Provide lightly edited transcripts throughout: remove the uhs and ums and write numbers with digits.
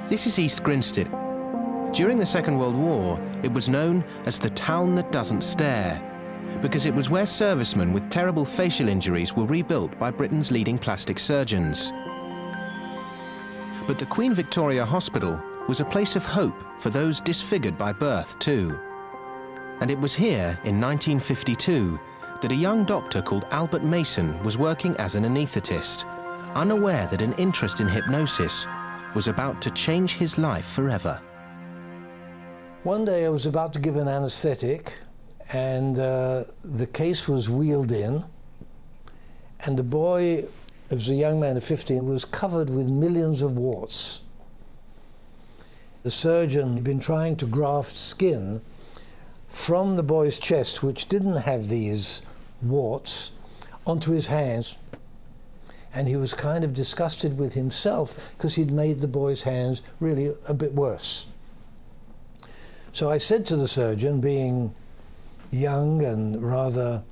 This is East Grinstead. During the Second World War, it was known as the town that doesn't stare, because it was where servicemen with terrible facial injuries were rebuilt by Britain's leading plastic surgeons. But the Queen Victoria Hospital was a place of hope for those disfigured by birth too. And it was here, in 1952, that a young doctor called Albert Mason was working as an anaesthetist, unaware that an interest in hypnosis was about to change his life forever. One day I was about to give an anesthetic, and the case was wheeled in, and the boy, it was a young man of 15, was covered with millions of warts. The surgeon had been trying to graft skin from the boy's chest, which didn't have these warts, onto his hands. And he was kind of disgusted with himself because he'd made the boy's hands really a bit worse. So I said to the surgeon, being young and rather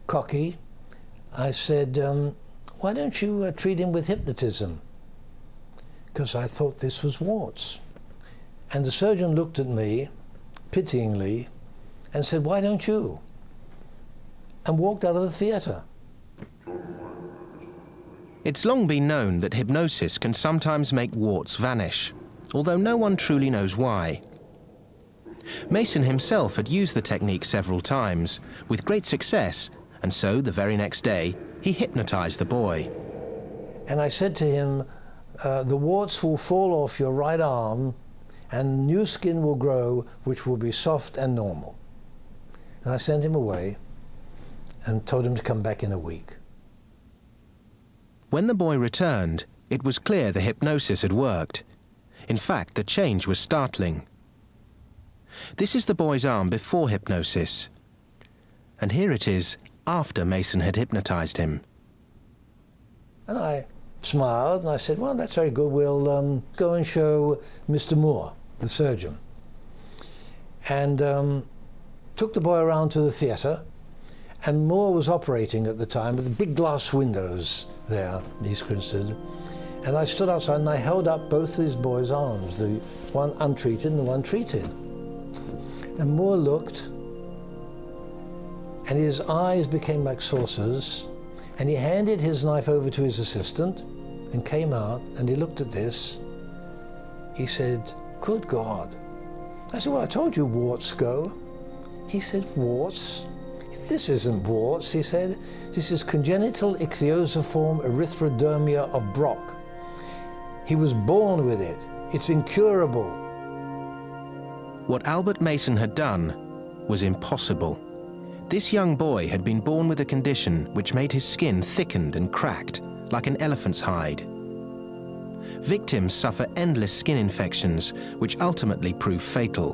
cocky, I said, why don't you treat him with hypnotism? Because I thought this was warts. And the surgeon looked at me pityingly and said, why don't you? And walked out of the theatre. It's long been known that hypnosis can sometimes make warts vanish, although no one truly knows why. Mason himself had used the technique several times, with great success, and so the very next day, he hypnotized the boy. And I said to him, the warts will fall off your right arm, and new skin will grow, which will be soft and normal. And I sent him away and told him to come back in a week. When the boy returned, it was clear the hypnosis had worked. In fact, the change was startling. This is the boy's arm before hypnosis. And here it is after Mason had hypnotized him. And I smiled and I said, well, that's very good. We'll go and show Mr. Moore, the surgeon. And took the boy around to the theatre. And Moore was operating at the time with the big glass windows there in East Grinstead. And I stood outside and I held up both these boys' arms, the one untreated and the one treated. And Moore looked, and his eyes became like saucers, and he handed his knife over to his assistant and came out, and he looked at this. He said, good God. I said, well, I told you warts go. He said, warts? This isn't warts, he said. This is congenital ichthyosiform erythrodermia of Brock. He was born with it. It's incurable. What Albert Mason had done was impossible. This young boy had been born with a condition which made his skin thickened and cracked, like an elephant's hide. Victims suffer endless skin infections, which ultimately prove fatal.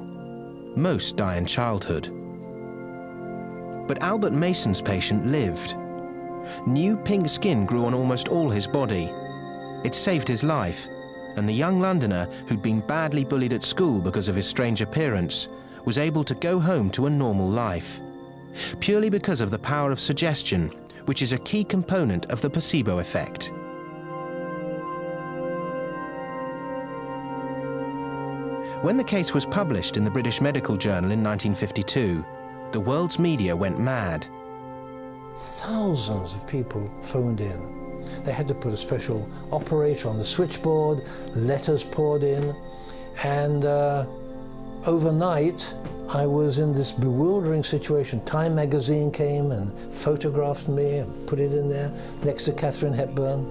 Most die in childhood. But Albert Mason's patient lived. New pink skin grew on almost all his body. It saved his life, and the young Londoner, who'd been badly bullied at school because of his strange appearance, was able to go home to a normal life, purely because of the power of suggestion, which is a key component of the placebo effect. When the case was published in the British Medical Journal in 1952, the world's media went mad. Thousands of people phoned in. They had to put a special operator on the switchboard, letters poured in, and overnight I was in this bewildering situation. Time magazine came and photographed me and put it in there next to Katharine Hepburn.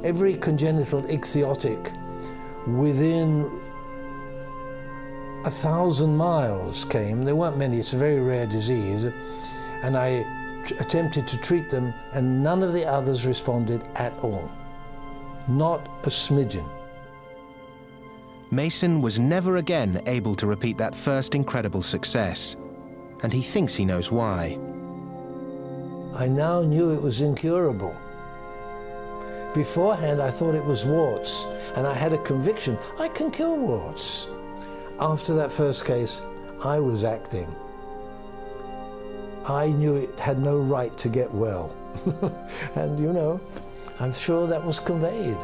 Every congenital ichthyotic within 1,000 miles came. There weren't many, it's a very rare disease, and I attempted to treat them, and none of the others responded at all. Not a smidgen. Mason was never again able to repeat that first incredible success, and he thinks he knows why. I now knew it was incurable. Beforehand, I thought it was warts, and I had a conviction, I can cure warts. After that first case, I was acting. I knew it had no right to get well. And, you know, I'm sure that was conveyed.